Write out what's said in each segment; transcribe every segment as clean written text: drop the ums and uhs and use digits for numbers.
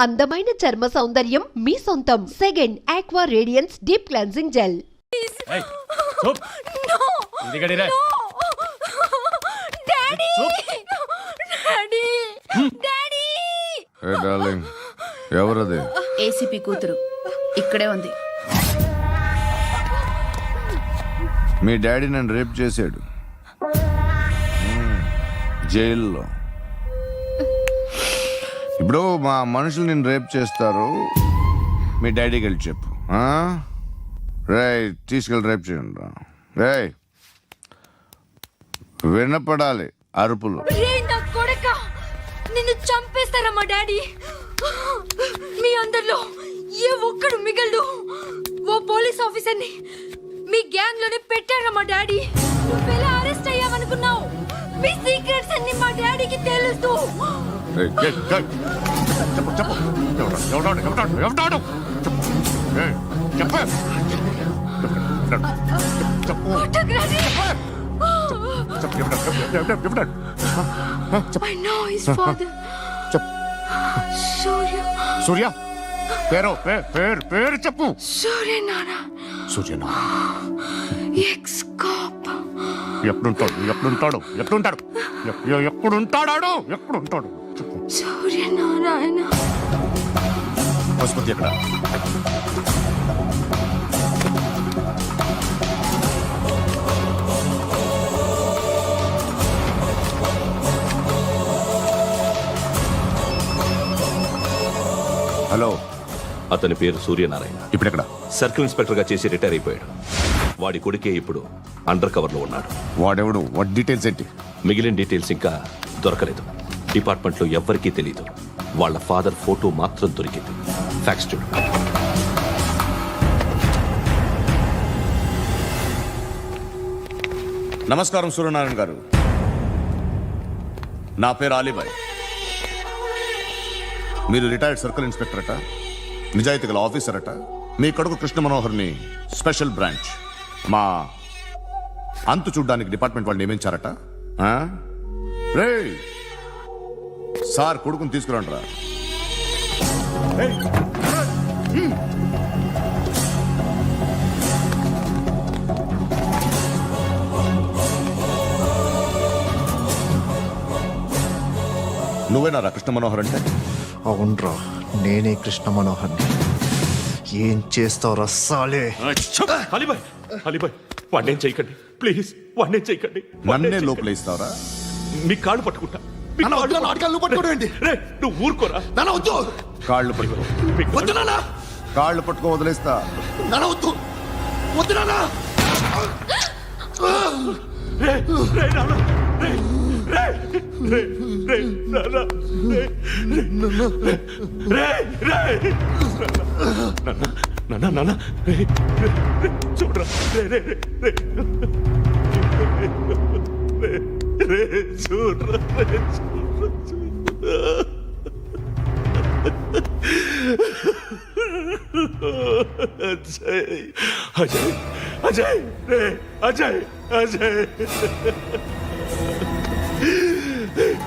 అందమైన చర్మ సౌందర్యం మీ సొంతం. Second aqua radiance deep cleansing gel. ఎవరది? ఏసీపీ కూతురు ఇక్కడే ఉంది. మీ డాడీ నన్ను రేప్ చేశాడు జైల్లో. ఇప్పుడు మా మనుషులు నేను రేప్ చేస్తారు, మీ డాడీకి వెళ్ళి చెప్పు. రేయ్ తీసుకెళ్ళి రేప్ చేయండి. రేయ్ వినపడాలి అరుపులు. నిన్ను చంపేస్తారా మా డాడీ? మీ అందరిలో ఏ ఒక్కడు మిగలడు. ఓ పోలీస్ ఆఫీసర్ని మీ గ్యాంగ్ లోనే పెట్టారా మా డాడీ? నువ్వెలా అరెస్ట్ అయ్యావనుకున్నావు? మీ సీక్రెట్స్ అన్ని మా డాడీకి తెలుసు. I know his father. సూర్య పేరు పేరు చెప్పు. సూర్యనారాయణ. Suryanarayana ex cop. ఎక్కడుంటాడు సూర్యనారాయణ. ఆసుపత్రి ఎక్కడ? హలో, అతని పేరు సూర్యనారాయణ. ఇప్పుడెక్కడ? సర్కిల్ ఇన్స్పెక్టర్ గా చేసి రిటైర్ అయిపోయాడు. వాడి కొడుకే ఇప్పుడు అండర్ కవర్ లో ఉన్నాడు. వాడెవడు? వాడి డీటెయిల్స్ ఏంటి? మిగిలిన డీటెయిల్స్ ఇంకా దొరకలేదు. డిపార్ట్మెంట్ లో ఎవ్వరికీ తెలీదు. వాళ్ళ ఫాదర్ ఫోటో మాత్రం దొరికింది. ఫ్యాక్స్ చూడు. నమస్కారం సూర్యనారాయణ గారు. నా పేరు అలీబాయ్. మీరు రిటైర్డ్ సర్కిల్ ఇన్స్పెక్టర్ అట, నిజాయితీ గల ఆఫీసర్ అట. మీ కొడుకు కృష్ణ మనోహర్ని స్పెషల్ బ్రాంచ్ మా అంతు చూడ్డానికి డిపార్ట్మెంట్ వాళ్ళు నియమించారట. రే సార్ కొడుకుని తీసుకురండి రా. నువ్వేనా రా కృష్ణ మనోహర్ అంటే? అవునరా, నేనే కృష్ణ మనోహర్ని. ఏం చేస్తావు రస్సాలే? అలీబాయ్ వాడినేం చేయకండి ప్లీజ్, వాడినేం చేయకండి. నన్నే లోపల ఇస్తావరా? మీ కాళ్ళు పట్టుకుంటా. నువ్వు ఊరుకోరా. కాళ్ళు పట్టుకో. కాళ్ళు పట్టుకో వదిలేస్తా. చూడరా అజయ్ అజయ్ అజయ్ అజయ్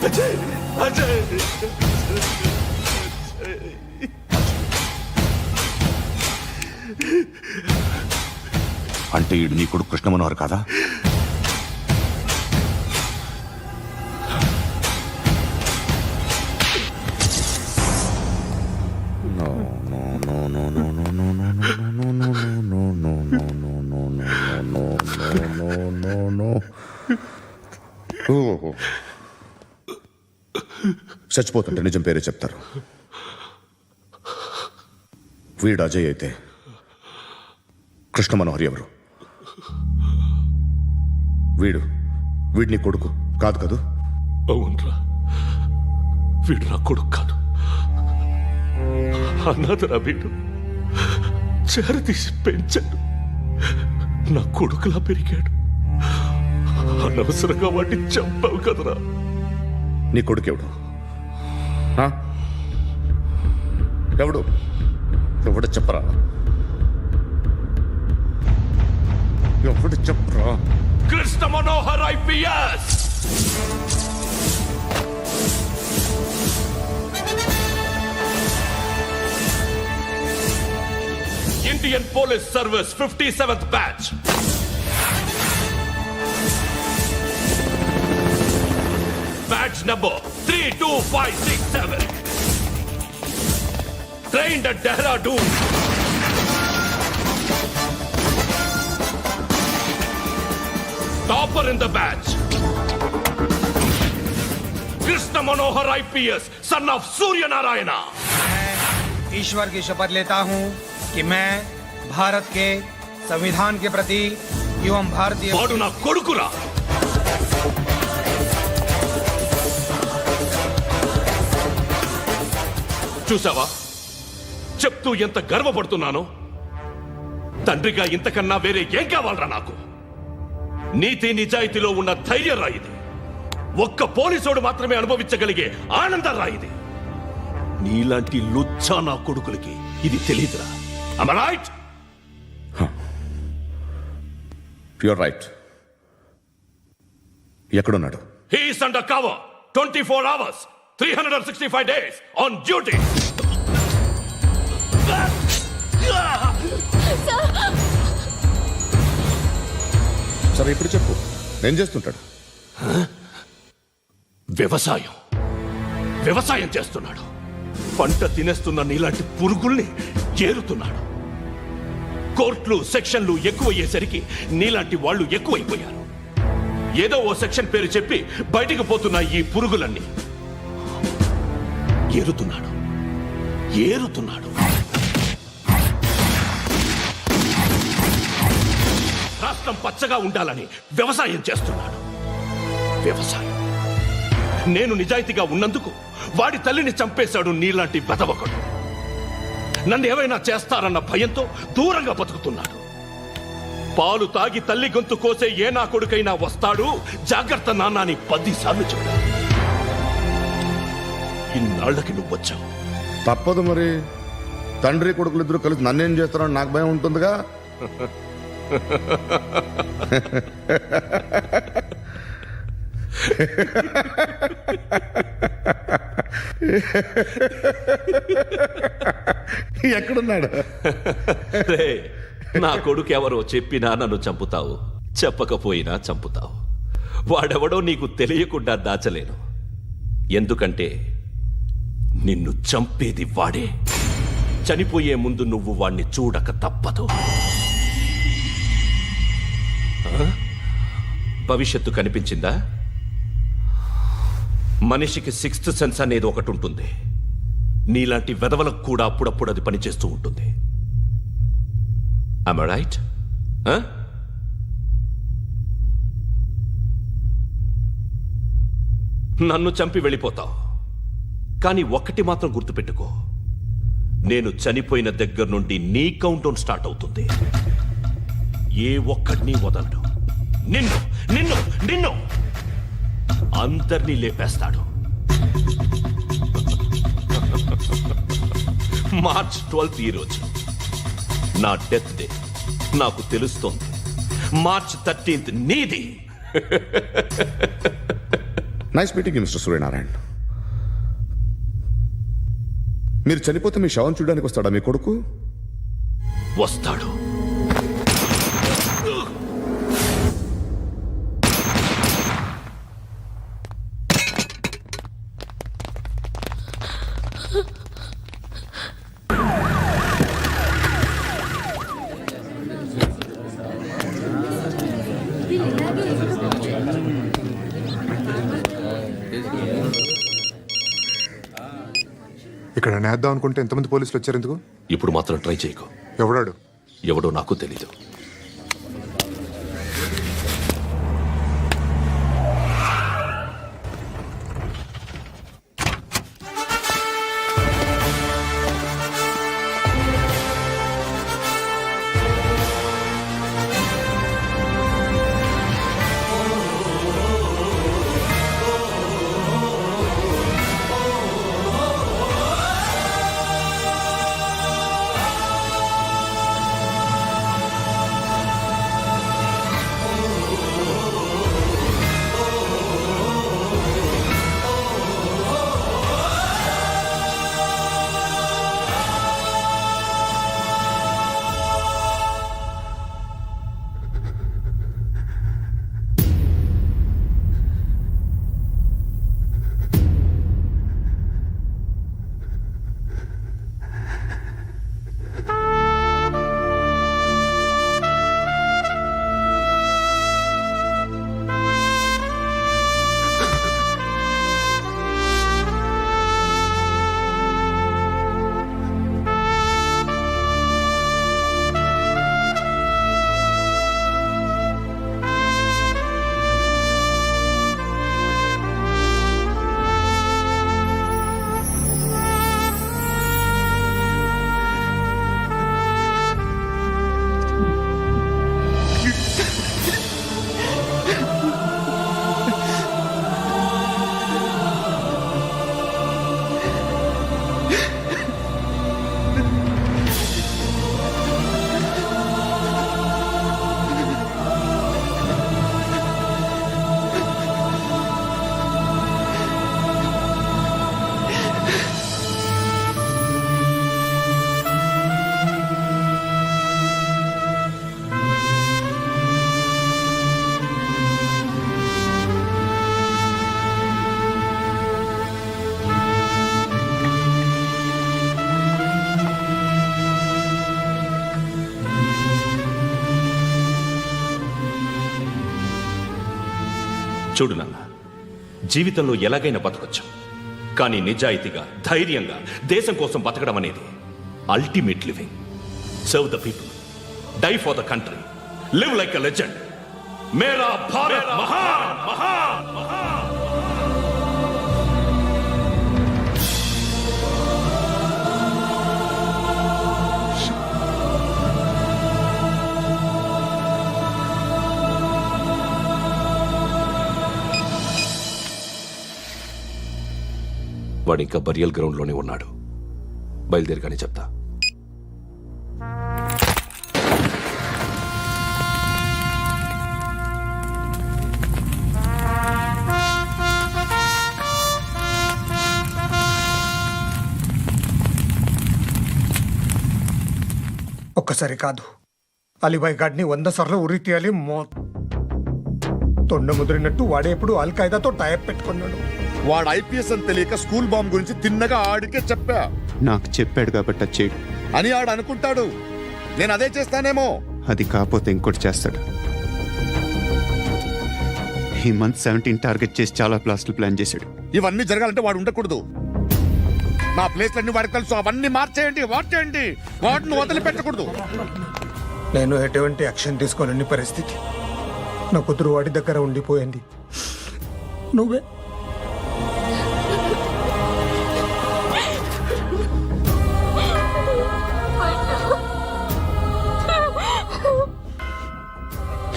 అజయ్ అజయ్ అంటే ఈడు నీ కొడుకు కృష్ణ మనోహర్ కాదా? చచ్చిపోతుంటే నిజం పేరే చెప్తారు. వీడు అజయ్ అయితే కృష్ణ మనోహర్ ఎవరు? వీడిని కొడుకు కాదు కదూ? అవునరా, వీడు నా కొడుకు కాదు. అన్నదరా వీడు. చేరతీసి పెంచాడు, నా కొడుకులా పెరిగాడు. అనవసరంగా వాడిని చంపావు కదరా. నీ కొడుకు ఎవడు? ఎవడు? ఎవడు చెప్పరా? ఎవడు చెప్పరా? Krishna Manohar IPS. Indian Police Service 57th batch. Batch number 32567. Trained at Dehradun. Topper in the batch. Krishna Manohar IPS, son of Surya Narayana. ईश्वर की शपथ लेता हूं कि मैं भारत के संविधान के प्रति एवं भारतीय వాడు నా కొడుకురా. చూసావా చెప్తూ ఎంత గర్వపడుతున్నానో. తండ్రిగా ఇంతకన్నా వేరే ఏం కావాలరా నాకు? నీతి నిజాయితీలో ఉన్న ధైర్యం రా ఇది. ఒక్క పోలీసోడు మాత్రమే అనుభవించగలిగే ఆనందం రా ఇది. నీలాంటి లుచ్చా నా కొడుకులకి ఇది తెలియదురా. Am I right? You're right. ఎక్కడున్నాడు? He is under cover 24 hours 365 days on duty. సరే ఇప్పుడు చెప్పు, ఏం చేస్తుంటాడు? వ్యవసాయం చేస్తున్నాడు. పంట తినేస్తున్న నీలాంటి పురుగుల్ని చేరుతున్నాడు. కోర్టులు సెక్షన్లు ఎక్కువయ్యేసరికి నీలాంటి వాళ్ళు ఎక్కువైపోయారు. ఏదో ఓ సెక్షన్ పేరు చెప్పి బయటికి పోతున్న ఈ పురుగులన్నీ ఏరుతున్నాడు. రాష్ట్రం పచ్చగా ఉండాలని వ్యవసాయం చేస్తున్నాడు. నేను నిజాయితీగా ఉన్నందుకు వాడి తల్లిని చంపేశాడు నీలాంటి బెదవకుడు. నన్ను ఏమైనా చేస్తారన్న భయంతో దూరంగా బతుకుతున్నాడు. పాలు తాగి తల్లి గొంతు కోసే ఏ నా కొడుకైనా వస్తాడు, జాగ్రత్త నాన్న అని 10 సార్లు చెప్పాడు. ఇన్నాళ్లకి నువ్వు వచ్చావు. తప్పదు మరి. తండ్రి కొడుకులు ఇద్దరు కలిసి నన్నేం చేస్తారని నాకు భయం ఉంటుందిగా. ఎక్కడున్నాడు? నా కొడుకు ఎవరో చెప్పినా నన్ను చంపుతావు, చెప్పకపోయినా చంపుతావు. వాడెవడో నీకు తెలియకుండా దాచలేను. ఎందుకంటే నిన్ను చంపేది వాడే. చనిపోయే ముందు నువ్వు వాణ్ణి చూడక తప్పదు. భవిష్యత్తు కనిపించిందా? మనిషికి 6th సెన్స్ అనేది ఒకటి ఉంటుంది. నీలాంటి వెధవలకు కూడా అప్పుడప్పుడు అది పనిచేస్తూ ఉంటుంది. Am I right? నన్ను చంపి వెళ్ళిపోతావు. కానీ ఒక్కటి మాత్రం గుర్తుపెట్టుకో, నేను చనిపోయిన దగ్గర నుండి నీ కౌంట్ డౌన్ స్టార్ట్ అవుతుంది. ఏ ఒక్కడిని వదలడు. నిన్ను అందరినీ లేపేస్తాడు. మార్చ్ 12th ఈ రోజు నా డెత్ డే. నాకు తెలుస్తోంది. మార్చ్ 13th నీది. Nice meeting mister Suryanarayana. మీరు చనిపోతే మీ శవం చూడడానికి వస్తాడా మీ కొడుకు? వస్తాడు. ఇక్కడ నేద్దాం అనుకుంటే ఎంతమంది పోలీసులు వచ్చారు ఎందుకు? ఇప్పుడు మాత్రం ట్రై చేయకు. ఎవడాడు? ఎవడో నాకు తెలీదు. చూడు నాన్న, జీవితంలో ఎలాగైనా బతకొచ్చు, కానీ నిజాయితీగా ధైర్యంగా దేశం కోసం బతకడం అనేది ultimate living. Serve the people, die for the country, live like a legend. మేరా భారత్ మహాన్ మహాన్ మహాన్. వాడు ఇంకా బరియల్ గ్రౌండ్ లోనే ఉన్నాడు. బయలుదేరగానే చెప్తా. ఒక్కసారి కాదు, అలీబాయ్ గాడిని 100 సార్లు ఉరి తీయాలి. తొండ ముదిరినట్టు వాడే ఎప్పుడు అల్ ఖైదాతో టైప్ పెట్టుకున్నాడు. వాడు ఐపీఎస్ అని తెలియక స్కూల్ బాంబ్ గురించి తిన్నగా ఆడికే చెప్పా నాకు చెప్పాడు కాబట్టి అది చేయడు. అని ఆడు అనుకుంటాడు. నేను అదే చేస్తానేమో. అది కాకపోతే ఇంకోటి చేస్తాడు. ఈ మంత్ 17 టార్గెట్ చేసి చాలా ప్లాస్టులు ప్లాన్ చేశాడు. ఇవన్నీ జరగాలంటే వాడు ఉండకూడదు. నా ప్లేస్లన్నీ వాడికి తెలుసు. అవన్నీ మార్చేయండి, వాటేయండి. వాటిని వదిలిపెట్టకూడదు. నేను ఎటువంటి యాక్షన్ తీసుకోలేని పరిస్థితి. నా కూతురు వాడి దగ్గర ఉండిపోయింది. నువ్వే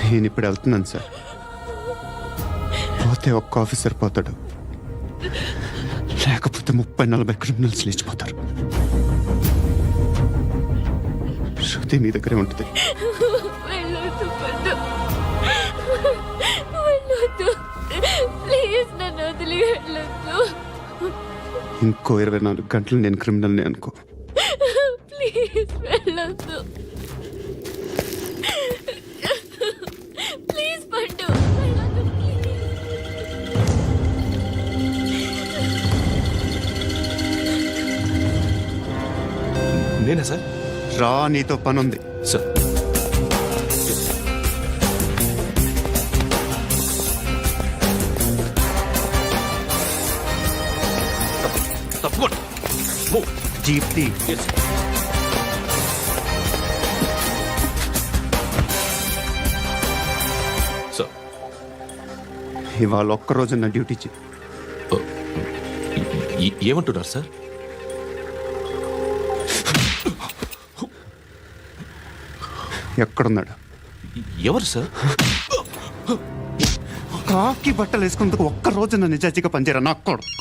నేను ఇప్పుడు వెళ్తున్నాను సార్. పోతే ఒక్క ఆఫీసర్ పోతాడు, లేకపోతే 30-40 క్రిమినల్స్ లేచిపోతారు. శృతి మీ దగ్గరే ఉంటుంది. వెళ్ళొద్దు పండు, వెళ్ళొద్దు ప్లీజ్, నన్ను వదిలి వెళ్ళొద్దు ఇంకో 24 గంటలు నేను క్రిమినల్ని అనుకో. ప్లీజ్ వెళ్ళొద్దు ప్లీజ్ పండు, వెళ్ళొద్దు ప్లీజ్. నేనా సార్? రా, నీతో పని ఉంది. సార్, తప్పకుండా. జీప్తి సార్, ఇవాళ ఒక్కరోజు నా డ్యూటీ చేయి. ఏమంటున్నారు సార్? ఎక్కడున్నాడు? ఎవరు సార్? కాకి బట్టలు వేసుకున్నందుకు ఒక్కరోజు నా నిజాయితీగా పనిచేయరా నాకు కొడుకు.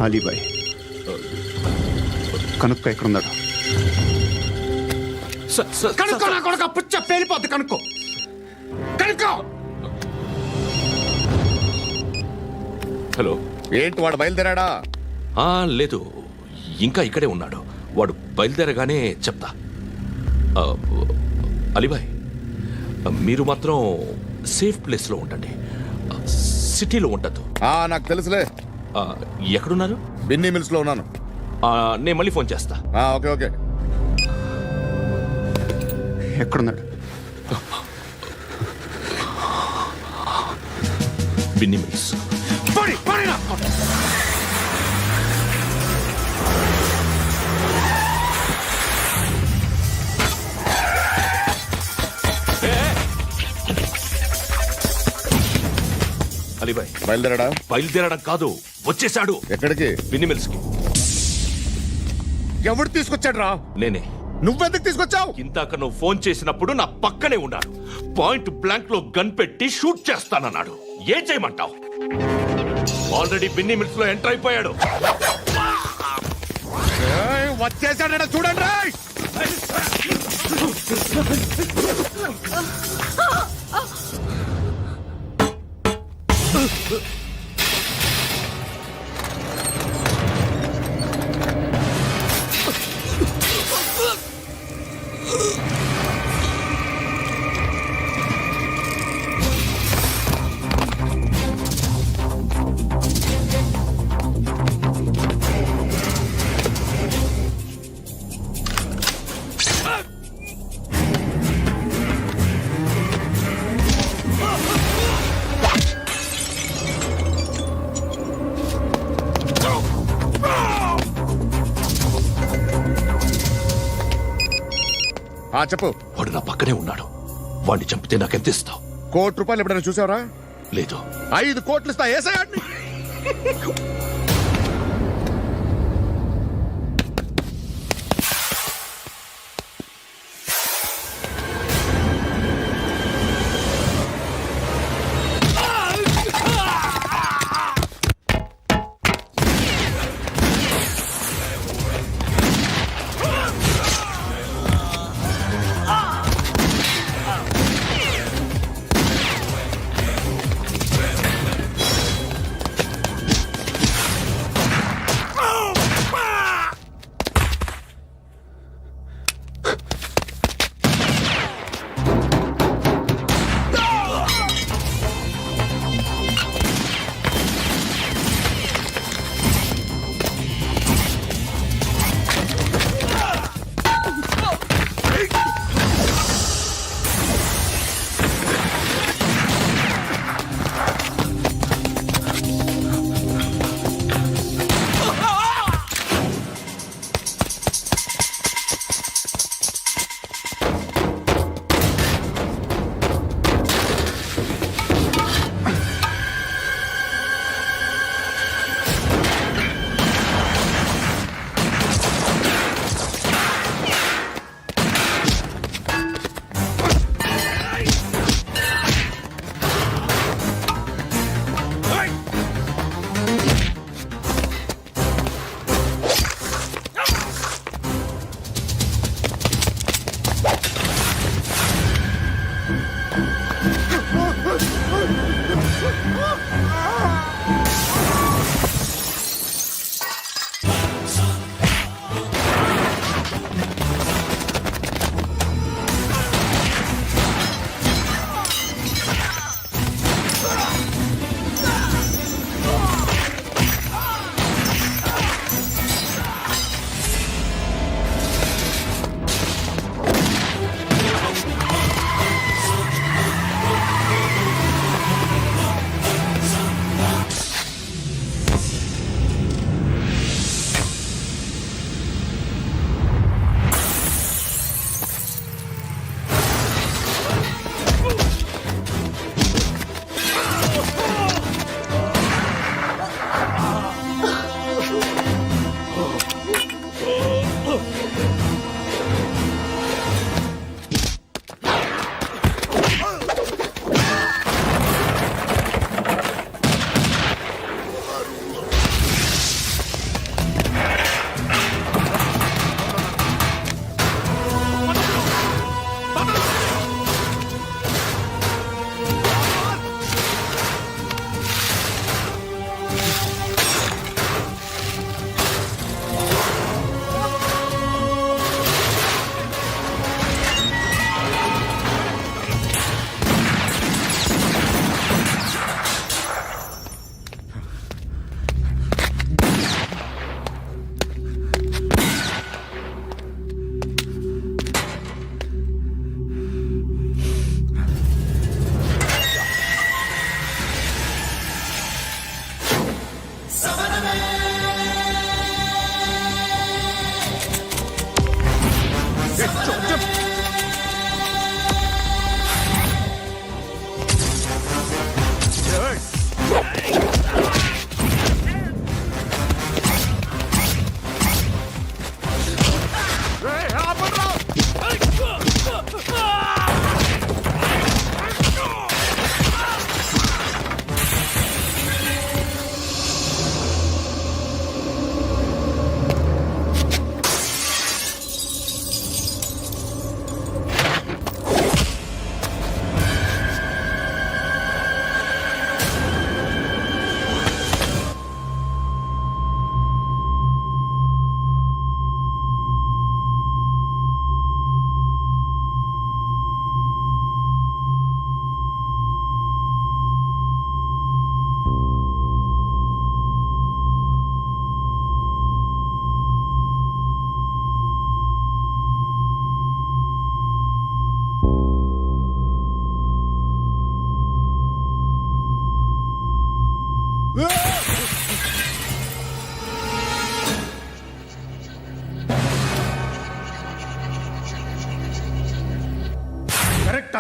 అలీబాయ్ కనుక్కో ఎక్కడున్నాడు. కనుక్కో నా కొడుకు, పుచ్చ పేలిపోద్ది. కనుక్కో కనుక్కో. హలో, ఏంటి వాడు బయలుదేరాడా? లేదు, ఇంకా ఇక్కడే ఉన్నాడు. వాడు బయలుదేరగానే చెప్తా. అలీబాయ్, మీరు మాత్రం సేఫ్ ప్లేస్లో ఉండండి, సిటీలో ఉండద్దు. నాకు తెలుసులే. ఎక్కడున్నారు? బిన్నీ మిల్స్ లో ఉన్నాను. నేను మళ్ళీ ఫోన్ చేస్తా. Okay okay. ఎక్కడున్నాడు? బిన్నీ మిల్స్. అలీబాయ్ బయలుదేరాడా? బయలుదేరడం కాదు, వచ్చేశాడు. ఎక్కడికి? బిన్నీ మిల్స్ కి. ఎవడు తీసుకొచ్చాడు రా? నేనే. నువ్వెందుకు తీసుకొచ్చావు? ఇందాక నువ్వు ఫోన్ చేసినప్పుడు నా పక్కనే ఉన్నాడు. పాయింట్ బ్లాంక్ లో గన్ పెట్టి షూట్ చేస్తానన్నాడు. ఏం చేయమంటావు? ఆల్రెడీ బిన్నీ మిల్స్ లో ఎంటర్ అయిపోయాడు. వచ్చేసాడ చూడండి రా. చెప్పు. వాడు నా పక్కనే ఉన్నాడు. వాడిని చంపితే నాకెంత ఇస్తావు? ₹1,00,00,000 ఎప్పుడైనా చూసావరా? లేదు. 5 కోట్లు ఇస్తా. ఏసయాడిని.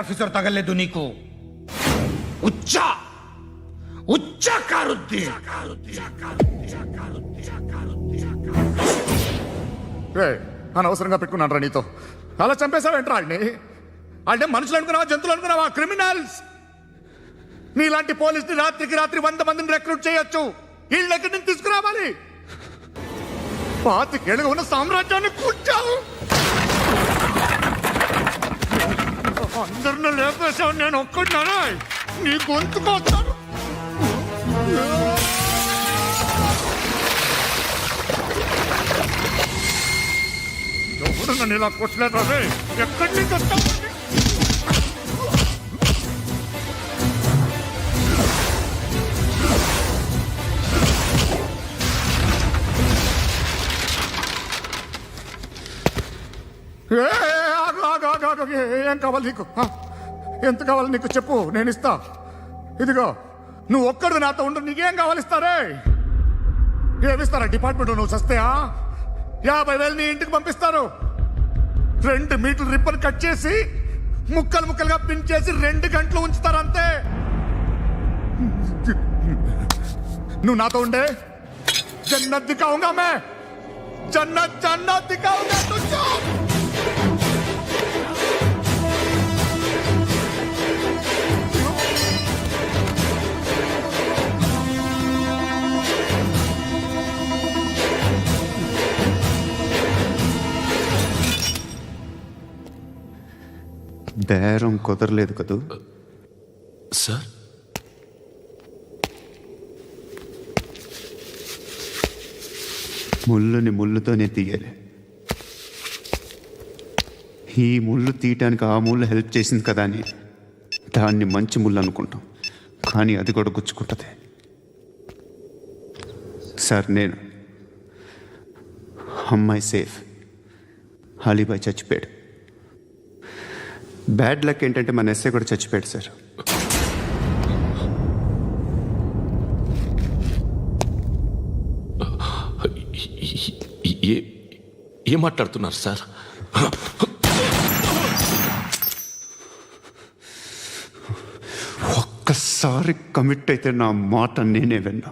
ऑफिसर तगल्ले दुनी को उच्चा उच्चा कारुद्दी రే అనవసరంగా పెట్టుకున్నాను రా నీతో అలా చంపేశావేంట్రా ఆడిని అంటే మనుషులు అనుకున్నావా జంతువులు అనుకున్నావా క్రిమినల్స్ నీలాంటి పోలీసుని రాత్రికి రాత్రి 100 మందిని రిక్రూట్ చేయొచ్చు వీళ్ళ ఎక్కడి నుంచి తీసుకురావాలి 25 ఏళ్ళుగా ఉన్న సామ్రాజ్యాన్ని కూర్చావు అందరిని లేపేశావు నేను ఒక్కడినారా నీ గొంతుకొస్తాను ఎవరు నన్ను ఇలా కొట్టలేదా రే ఎక్కడి నుంచి వస్తావు ఏం కావాలి నీకు ఎంత కావాలి నీకు చెప్పు నేను ఇస్తా ఇదిగో నువ్వు ఒక్కడు నాతో ఉండు నీకేం కావాలి ఇస్తారే ఏమిస్తారా డిపార్ట్మెంట్ నువ్వు చస్తేయా 50,000 నీ ఇంటికి పంపిస్తారు 2 మీటర్లు రిబ్బన్ కట్ చేసి ముక్కలు ముక్కలుగా పిన్ చేసి 2 గంటలు ఉంచుతారు అంతే నువ్వు నాతో ఉండే జన్నత్ దిఖాऊंगा मैं जन्नत जन्नत दिखाऊंगा तुझको బేరం కుదరలేదు కదూ సార్ ముళ్ళుని ముళ్ళుతోనే తీయాలి ఈ ముళ్ళు తీయటానికి ఆ ముళ్ళు హెల్ప్ చేసింది కదా అని దాన్ని మంచి ముళ్ళు అనుకుంటాం కానీ అది కూడా గుచ్చుకుంటుంది సార్ నేను అమ్మాయి సేఫ్ అలీబాయ్ చచ్చిపోయాడు బ్యాడ్ లక్ ఏంటంటే మన ఎస్ఐ కూడా చచ్చిపోయాడు సార్ ఏం మాట్లాడుతున్నారు సార్ ఒక్కసారి కమిట్ అయితే నా మాట నేనే విన్నా